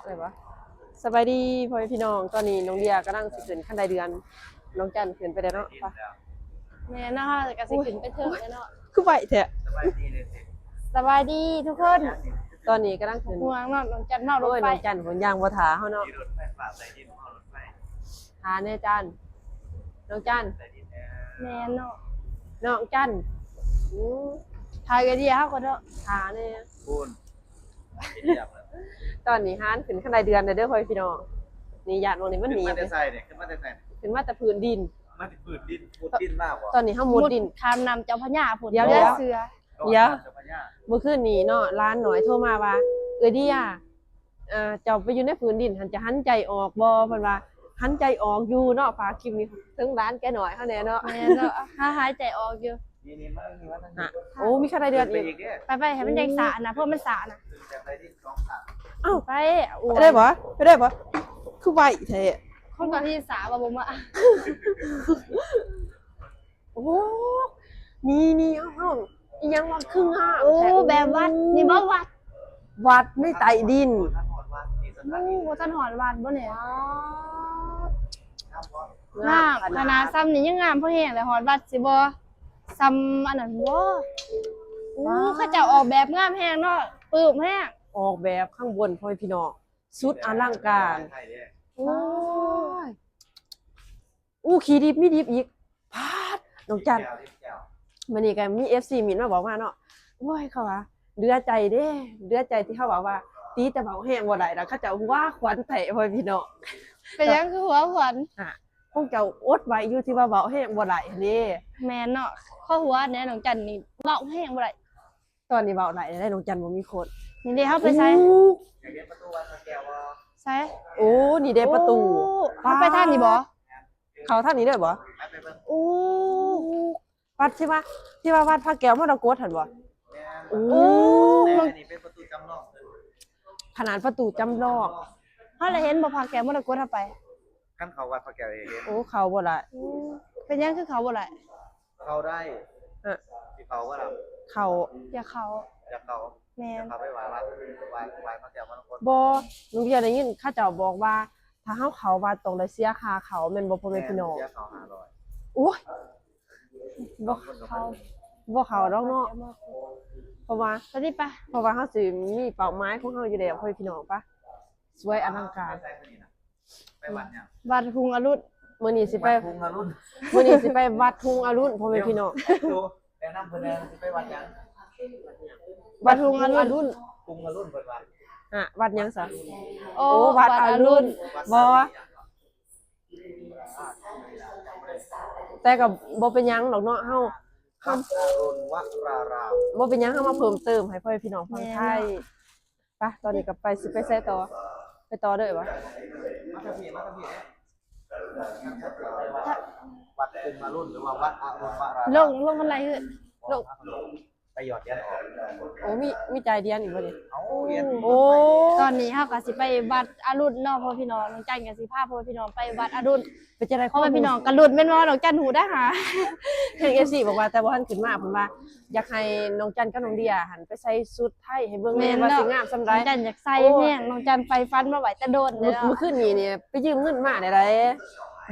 อะไรวะสบายดีพ่อแม่พี่น้องตอนนี้น้องเดียกำลังสิขึ้นขั้นใดเดือนน้องจันขึ้นไปได้เนาะปะแม่นะคะก็สิขึ้นไปเถิงแล้วเนาะคือไหวแท้ สบายดีทุกคน ตอนนี้กำลังขึ้น ห่วงเนาะน้องจันเมาร โอ้ ถ ย ไฟ น้องจันผลยางบ่ถาเฮาเนาะหาแน่จันน้องจัน แม่เนาะ น้องจันอู้ ทายกันดีเฮาก็เนาะ หาแน่ พูน ตอนนี้หานขึ้นขั้นใดเดือนเด้อพ่อแม่พี่น้องนี่ญาติวงนี้มันหนี ขึ้นมา ไป แต่ใส่เนี่ยขึ้นมาแต่ใส่ ขึ้นมาแต่พื้นดิน มาติดปืนดินมุดดินมากกว่า ตอนนี้เฮามุดดิน ข้ามนำเจ้าพญาพุ่น เดี๋ยว เรือเสือ เดี๋ยว เมื่อคืนนี้เนาะร้านหน่อยโทรมาว่าเอ้ยเดียเจ้าไปอยู่ในพื้นดินหันจะหันใจออกบ่เพิ่นว่าหันใจออกอยู่เนาะฝากคลิปนี้ถึงร้านแกหน่อยเฮาแน่เนาะ แม่เนาะหายใจออกอยู่ นี่มันมีวัดนั่น อ่ะโอ้มีค่าได้เดือนอีก เนี่ย ไปให้มันแดงสะนะเพราะมันสะนะ จากไรที่สองสาม อ้าว ไป ไปได้บ่ไปได้บ่คือไหวแท้ คนก่อนที่สาบ่บ่มา โอ้นี่เอ้าอีหยังว่าครึ่งห้า โอ้แบบวัดนี่บ่วัด วัดในใต้ดิน ท่านหอดวัดที่สถาน โอ้ ที่ บ่ทันหอดวัดบ่เนี่ย น้ำวัด งามขนาดซ้ำนี่ยังงามเพราะแห้งเลยหอดวัดสิบ่ซ้ำอันนั้นบ่โอ้เขาเจ้าออกแบบงามแห้งเนาะปลื้มแห้ง ออกแบบข้างบนพ่อแม่พี่น้องสุดอลังการ ไทยเนี่ย โอ้ยอู้ขี่ดิบมีดิบอีกพาดน้องจัน แก้วที่แก้ว มันนี่ก็มี FC มินมาบอกมาเนาะโอ้ยเขาว่าเดือใจเด้เดือใจที่เขาบอกว่าตีแต่เบาแห้งบ่ได้แล้วเขาจะว่าขวัญเตะพ่อพี่น้อง เป็นหยังคือหัวขวัญ คงจะอดไว้อยู่ที่ว่าเบาแห้งบ่ได้นี่ แม่นเนาะข้อหัวเนี่ยน้องจันนี่เบาแห้งบ่ได้ ตอนนี้เบาได้ได้น้องจันบ่มีโคตร นี่เด้เฮาไปใส่ อยากเรียนประตูวัดพระแก้วว่า ใส่ โอ้นี่เด้ประตู เฮาไปทางนี้บ่ เขาทางนี้ได้บ่ ไปเบิ่ง โอ้ วัดที่ว่าวัดพระแก้วมรกตหั่นบ่ แม่ โอ้ แม่นี่เป็นประตูจำลอง ขนาดประตูจำลอง เฮาเลยเห็นบ่พาแกมรกตเฮาไป ขั้นเขาวัดพระแก้วเอง โอ้เขาบ่ได้ เป็นหยังคือเขาบ่ได้ เขาได้ อ่ะ ที่เขาว่าเรา เขา อย่าเขา จากเขา แม่น เขาไปไหว้วัดไหว้พระแก้วมันคน บ่หนูอยากได้ยินเขาเจ้าบอกว่า ถ้าเฮาเขาวัดตรงได้เสียค่าเขาแม่นบ่พ่อแม่พี่น้อง เสียเขา500 โอ้ยบ่เขาดอกเนาะเพราะว่า ไปดิปะ เพราะว่าเขาสิมีเป้าหมายของเขาอยู่แล้วพ่อพี่น้องปะสวยอลังการ ไปวัดเนี่ย วัดพุงอรุณ มื้อนี้สิไป พุงฮารุน มื้อนี้สิไปวัดทุ่งอรุณพ่อแม่พี่น้อง ดูแนะนำเพิ่นเดินไปวัดยัง วัดทุ่งอรุณ พุงฮารุนเพิ่นว่า วัดหยังซะ โอ้ โอ้วัดอรุณบ่แต่ก็บ่เป็นหยังดอกเนาะเฮา วัดอรุณวราราม บ่เป็นหยังเฮามาเพิ่มเติมให้พ่อพี่น้องฟังไทยไปตอนนี้ก็ไปสิไปไสต่อไปต่อเด้อวะ มาทพีวัดพุงฮารุนหรือว่าวัดอรุณวราราม ลงมันไรคือ ลง ไปหยอดยันออก โอ้มีใจเดียนอีกบ่นี่ เอาเรียน โอ้ ตอนนี้เฮาก็สิไปวัดอรุณเนาะพ่อพี่น้องน้องจันก็สิพาพ่อพี่น้องไปวัดอรุณ เป็นจังได๋ พ่อพี่น้องกันรุณแม่นบ่น้องจันหูได้หา เฮ็ด FC บอกว่าแต่บ่ทันขึ้นมาเพิ่นว่าอยากให้น้องจันกับน้องเดียหันไปใส่ชุดไทยให้เบิ่งแม่ว่าสิงามส่ำใด น้องจันอยากใส่แห้งน้องจันไฟฟันมาไหวแต่โดนเลย เมื่อคืนนี้เนี่ยไปยืมเงินมาได้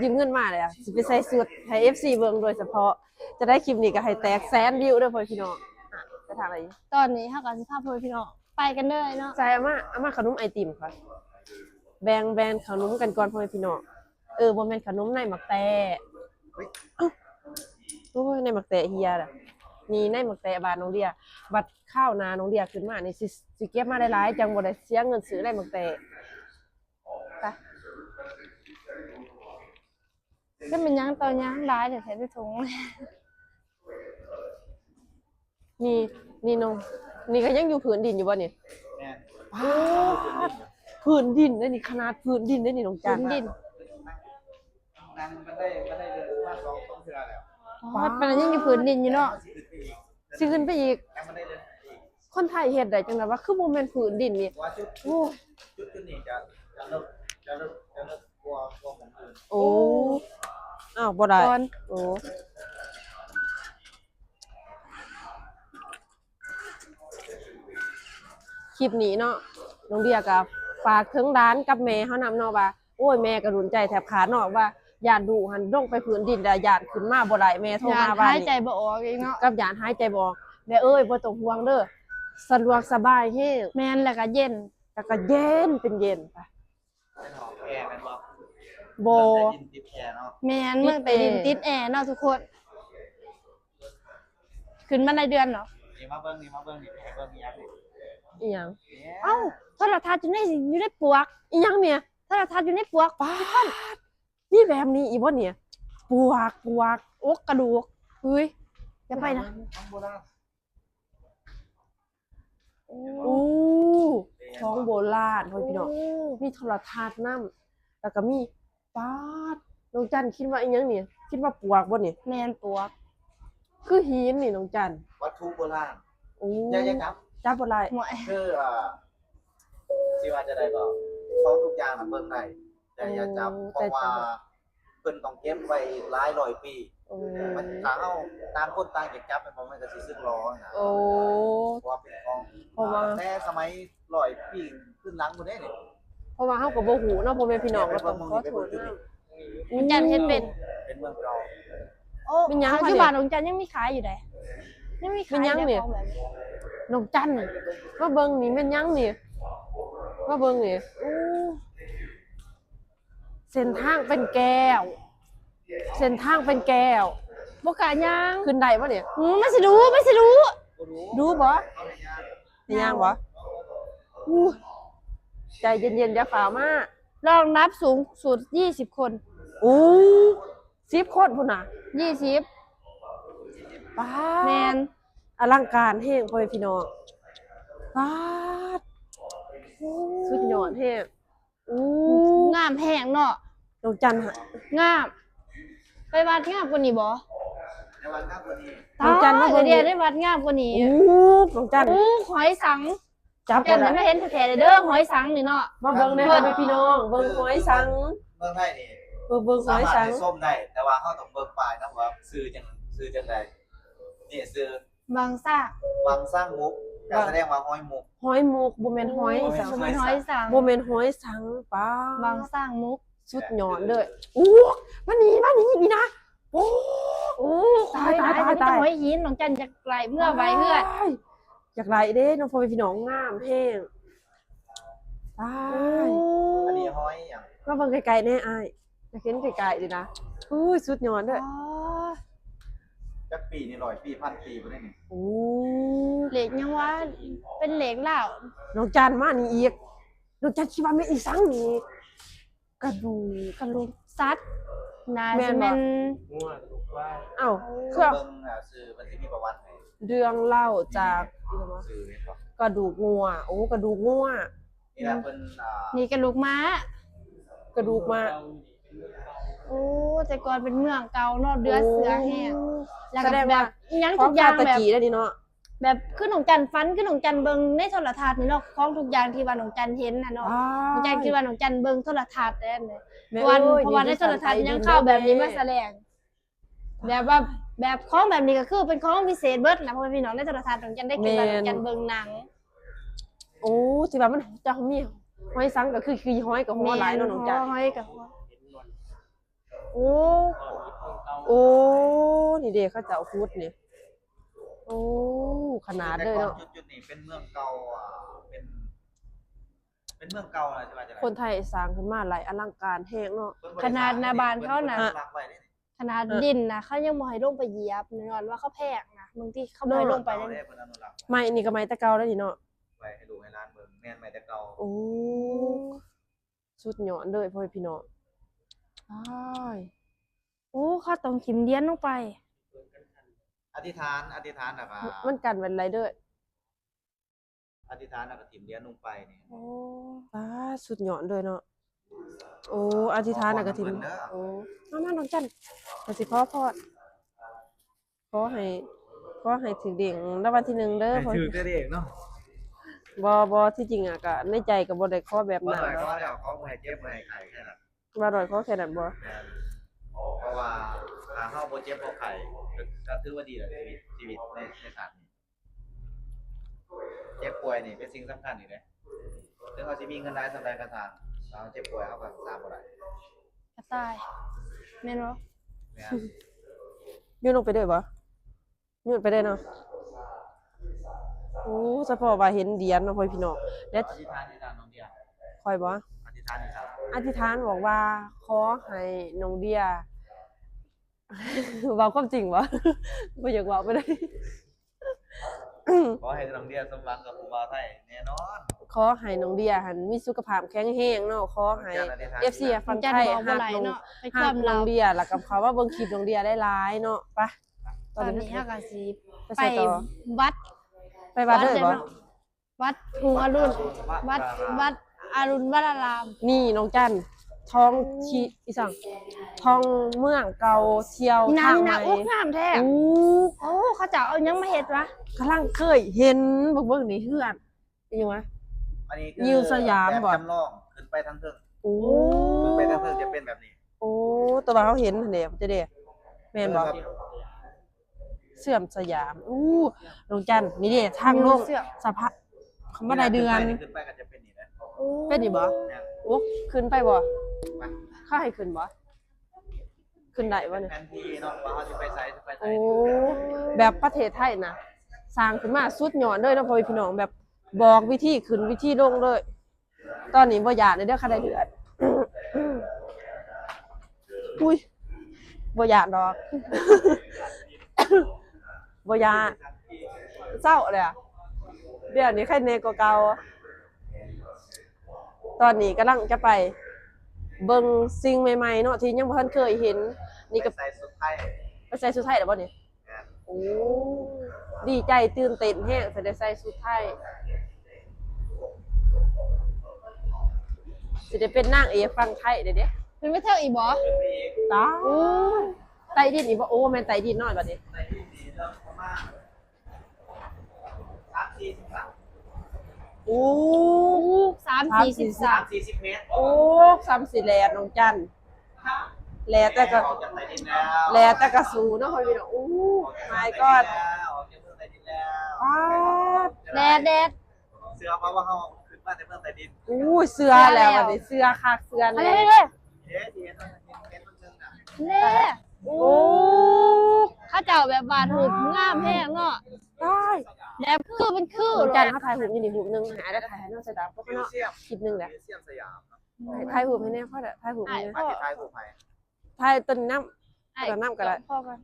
ยืมเงินมาเลยสิไปใส่ชุดให้ FC เบิ่งโดยเฉพาะจะได้คลิปนี้ก็ให้แตกแสนวิวเด้อพ่อพี่น้องไปทางอะไร ตอนนี้เฮาก็สิพาพ่อพี่น้องไปกันเลยเนาะ ใส่อามาขนมไอติมค่ะแบ่งขนมกันก่อนพ่อพี่น้องบ่แม่นขนมในหมักแต่โอ้ยในหมักแต่เฮียล่ะนี่ในหมักแต่บาทน้องเดียบัดข้าวนาน้องเดียขึ้นมานี่สิเก็บมาได้หลายจังบ่ได้เสียเงินซื้อในหมักแต่ไป ก็เป็นหยังตอนยังร้ายเดี๋ยวใส่ไปถุง นี่น้องนี่ก็ยังอยู่ผืนดินอยู่บ่นี่ แม่ ผืนดินได้นี่ขนาดผืนดินได้นี่น้องจัน ดิน นั่งมันได้เดินมา2เทื่อแล้ว อ๋อเป็นยังอยู่พื้นดินอยู่เนาะ สิขึ้นไปอีก ยังมันได้เดินอีก คนไทยเฮ็ดได้จังได๋ว่าคือบ่แม่นผืนดินนี่ ว่าโอ้ จุดนี้จะเลิกกลัวของอื่น โอ้อ้าวบ่ได้ ก่อน โอ้คลิปนี้เนาะน้องเดียกับ ฝากถึงร้านกับแม่เฮานำเนาะว่าโอ้ยแม่ก็รุนใจแทบขาดเนาะว่าญาติดูหันลงไปพื้นดินแล้วญาติขึ้นมาบ่ได้แม่โทร ยาน มาบ้า หาน ยใจ นี้ บ่ออกอีกเนาะ กับญาติหายใจบ่ออกแม่เอ้ยบ่ต้องห่วงเด้อสะดวกสบายเฮง แม่นแล้วก็เย็น แล้วก็เย็นเป็นเย็นไป เป็นหอมแอร์กันบ่ บ่ ได้ยินติดแอร์เนาะ แม่นเมืองใต้ดินติดแอร์เนาะทุกคน ขึ้นมาในเดือนเนาะ นี่มาเบิ่งนี่มาเบิ่งนี่ให้เบิ่งอีหยังนี่ อีหยัง เอ้าโทรทัศน์อยู่ในปลวก อีหยังเนี่ย โทรทัศน์อยู่ในปลวก ป้าดนี่แบบนี้อีบ่เนี่ยปวกโอกกระดูกเฮ้ยอย่าไปนะ ของโบราณ อู้ของโบราณพ่อพี่น้องมีโทรทัศน์นำแล้วก็มีป้าดน้องจันคิดว่าอีหยังเนี่ยคิดว่าปวกบ่เนี่ย แม่นปลวก คือหินนี่น้องจัน วัตถุโบราณ โอ้ ยังครับ จับบ่ได้ หวย คือสิว่าจะได้ก็ของทุกอย่างน่ะเบิ่งได้แต่อย่าจับเพราะว่าเพิ่นต้องเก็บไว้หลายร้อยปี โอ้ มันถ้าเฮาต่างคนต่างอยากจับมันก็สิสึกล้อนะ โอ้ เพราะว่าเป็นของ เพราะว่า แต่สมัย100ปีขึ้นหลังพุ่นเด้นี่ เพราะว่าเฮาก็บ่ฮู้เนาะพ่อแม่พี่น้องก็ต้องขอโทษนำ น้องจันเฮ็ดเป็น เป็นเมืองเก่า โอ้ เป็นหยัง ปัจจุบันน้องจันยังมีขายอยู่เด้ยังมีขาย เป็นหยังเนี่ย ของแบบนี้ น้องจันมาเบิ่งนี่แม่นหยังนี่มาเบิ่งนี่อู้เส้นทางเป็นแก้วเส้นทางเป็นแก้ว บ่กล้าย่าง ขึ้นได้บ่เนี่ย มันสิรู้ บ่รู้ ดูบ่ เอาได้ยาก ได้ย่างบ่อู้ใจเย็นๆอย่าฝ่าวมา รองรับสูงสุด20 คน อู้10คนพุ่นน่ะ 20 ป๊าด แม่น อลังการแฮงพ่อแม่พี่น้องป๊าดสุดยอดแฮงอู้ งามแพงเนาะ น้องจันฮะ งาม ไปวัดงามกว่านี้บ่ ในวันครับวันนี้ น้องจันมาเบิ่ง เดี๋ยวได้วัดงามกว่านี้ อู้น้องจัน หอยสัง จับ จั บ่ น ได้ ไม่เห็นแท้ๆเลยเด้อหอยสังนี่เนาะ มาเบิ่งได้ค่ะแม่พี่น้องเบิ่งหอยสัง เมืองไทยนี่ เบิ่งห สา อย มารถ สัง ให้ส้มได้ แต่ว่าเฮาต้องเบิ่งป้ายนะว่าซื้อจังไดนี่ซื้อบ างซ่า วังสร้างมุกก็แสดงว่าห้อยมุก หอยมุกบ่แม่นหอยสัง บ่แม่นหอยสัง บ่แม่นหอยสังป้า บางสร้างมุก สุดยอดเด้ออู้มานี่นี่นะโอ้ โอ้ ตาย แต่หอยหินน้องจันจะไกลเมื่อไว้เพื่อน อยากไหลเด้น้องพ่อพี่น้องงามแฮงตาย อันนี้ห้อยหยัง มาเบิ่งไกลๆแน่อ้ายอยากเห็นไกลๆดินะอุ้ยสุดยอดเด้อ จักปีนี่100ปี1,000ปีบ่ได้นี่ โอ้ เหล็กยังว่าเป็นเหล็กเหล่า น้องจันมานี่อีกน้องจันคิดว่าแม่นอีสังนี่กระดูก กระลูกซัดน่า แม่ จะ นบ่ เป็น งัวลูกว่า เอ้า เ เครื่อง บิ่งซื้อมันสิมีประวัติให้ เรื่องเล่าจาก ซื้อเห็นบ่ กระดูกงัวโอ้กระดูกงัว นี่แหละเพิ่นนี่กระลูกม้าก ระดูกมา โอ้แต่ก่อนเป็นเมืองเก่าเนาะเดือเสือแห้งแล้ว แส ก็ ดง แบ ว่า บอิหยัง ขอ ทุ ง กอย่า คาง ตะ แบบ กี้ได้นี่เนาะ แบบขึ้นของจันฟันขึ้นของจันเบิงในโทรทัศน์นี่เนาะของทุกอย่างที่ว่าน้องจันเห็นน่ะเนาะน้องจันคิดว่าน้องจันเบิงโทรทัศน์ได้เลยเพราะว่าในโทรทัศน์ยังเข้าแบบนี้มาแสดงแบบว่าแบบของแบบนี้ก็คือเป็นของพิเศษเบิดนะเพราะว่าพี่น้องในโทรทัศน์น้องจันได้คิดว่าน้องจันเบิงหนัง โอ้ที่ว่ามันจะมีหอยสังก็คือหอยกับหัวหลายเนาะน้องจัน ห้อยกับโอ้ โอ้นี่เด้เขาจะเอาพุดนี่โอ้ขนาดเลยเนาะ จุดนี้เป็นเมืองเก่าเป็นเมืองเก่านะใช่ไหมจ๊ะ คนไทยสร้างขึ้นมาหลายอลังการแฮงเนาะ ขนาดหน้าบ้านเขาน่ะ รักไว้เลย ขนาดดินนะเขายังบ่ให้ลงไปเหยียบนอนว่าเขาแพงนะบางทีเขาบ่ให้ลงไปเลย เพิ่นอนุรักษ์ ไม้นี่ก็ไม้ตะเกาแล้วนี่เนาะ ไว้ให้ดูให้ร้านเบิ่งแม่นไม้แต่เก่า โอ้สุดยอดเลยพ่อพี่น้องอ้าย โอ้เขาต้องขิมเดียนลงไป อธิษฐานนะครับ มันกันเป็นไรเด้อ อธิษฐานแล้วก็ถิ่มเหรียญลงไปนี่ โอ้ ป้าสุดยอดเลยเนาะโอ้อธิษฐานน่ะก็ทิมโอ้มาน้องจันก็สิขอพรขอให้ถึงเด้งรางวัลที่1เด้อพ่อ ถือได้เองเนาะ บ่ที่จริงอ่ะก็ในใจก็บ่ได้ขอแบบ ว่า นั้น หน่อย เนาะ ก็แล้วเขาบ่ให้เจ็บบ่ให้ไข้แค่นั้น ว่าหน่อยขอแค่นั้นบ่ เพราะว่าถ้าเฮาบ่เจ็บบ่ไข้ก็ถือว่าดีแล้วชีวิตในศาสตร์นี้เจ็บป่วยนี่เป็นสิ่งสำคัญอยู่เด้ ถึงเขาสิมีเงินได้สำหรับกระทางเราเจ็บป่วยเขาก็ตามบ่ได้ กระต่ายแม่นบ่ แม่น ยืนลงไปด้วยบ่ยืนไปได้เนาะโอ้เฉพาะว่าเห็นเหรียญเนาะพ่อพี่น้องและ อธิษฐานน้องเดีย คอยบ่ อธิษฐานครับ อธิษฐานบอกว่าขอให้น้องเดีย เว้าความจริงบ่ บ่อยากเว้าไปเลย ขอให้น้องเดียสมหวังกับผู้บ่าวไทยแน่นอน ขอให้น้องเดียหันมีสุขภาพแข็งแรงเนาะขอให้ FC ฟัง จัน ไทย บอกบ่ ฮัก ไหล น้อง เนาะไปค ฮั วาก ม น้ เรา องเดียแล้วก็เขาว่าเบิ่งคลิปน้องเดียได้หลายเนาะไป ตอนนี้เฮาก็สิ ไป ไป ใส่ต่อ วัด ไปวัดเลยบ่ วัดภูอรุณวัดอรุณวราราม นี่น้องจันท้องชีอีสังท้องเมืองเก่าเที่ยว นี่ ทาง นะ ใหม่ โอ้งามแท้ อู้ โอ้เขาจะเอาหยังมาเฮ็ดวะ กำลังเคยเห็นเบิ่งนี่เฮือนเป็นยังไง อันนี้ ยิวสยามบ่ แบบจำลองขึ้นไปทางเทิง โอ้ ขึ้นไปทางเทิงจะเป็นแบบนี้ โอ้ตัวว่าเขาเห็นหั่นเด้จะเด้แม่นบ่ ครับ เสื่อมสยามอู้น้องจันนี่เด้ทางลงสะพานคำว่าใดเดือน ขึ้นไปก็จะเป็นนี่นะ เป็นนี่บ่ เนี่ย โอ้ขึ้นไปบ่ ไป เข้าให้ขึ้นบ่ขึ้นได้บ่เนี่ย แผนที่เนาะว่าเขาจะไปไสจะไปไส โอ้แบบประเทศไทยนะสร้างขึ้นมาสุดยอดเลยเนาะพ่อพี่น้องแบบบอกวิธีขึ้นวิธีลงเลย ตอนนี้บ่อยากเลยเด้อค่ะได้เดือด อุ้ยบ่อยากดอก บ่อยากเศร้าเลยอะเดี๋ยวนี้ใครเนกว่าเก่าตอนนี้กำลังจะไปเบิ่งสิ่งใหม่ๆเนาะที่ยังบ่ทันเคยเห็นนี่ก็ ใส่สุดไทย ไปใส่ชุดไทยแล้วบ่เนี่ย เนี่ย โอ้ดีใจตื่นเต้นแห้งจะได้ใส่ชุดไทยสิได้เป็นนางเอกฟังไทยเด้เด้ เป็นไปเที่ยวอีกบ่ ขึ้นไปอีก ตาไต้ดินนี่บ่โอ้แม่นไต้ดินน้อยบัดนี้ ในที่นี้เริ่มประมาณ3-4 โอ้ 3-4 40เมตร โอ้ซ้ำสิแลน้องจันแลแต่ก็ ออกจากใต้ดินแล้ว แลแต่ก็สูเนาะพ่อพี่น้องโอ้ my ก็ god ออกจากเมืองใต้ดินแล้ว อ้า แดด เสือเพราะว่าเขาขึ้นมาในเมืองใต้ดิน อู้เสื้อแล้วบัดนี้เสื้อคักเสื้อ อะไร แน่ เด้ เอ๊ะทีนั้นเป็นเมืองนึงอ่ะ เด้ โอ้ เขาเจ้าแบบบาดหูงามแพงเนาะ ตาย แบบคือเป็นคือ น้อง เล จัน ย เขาถ่ายรูปอยู่นี่รูปหนึงหาได้ถ่ายให้น้องสะดาวก็ มิว เนาะ เซียม คลิปหนึงแหละ มิวเซียมสยามครับ ถ่ายรูปให้แน่พ่อเด้อถ่ายรูปให้แน่ มาที่ท้ายผู้ภัย ถ่ายต้นน้ำ ไอ้ ต้นน้ำก็ได้ พ่อกัน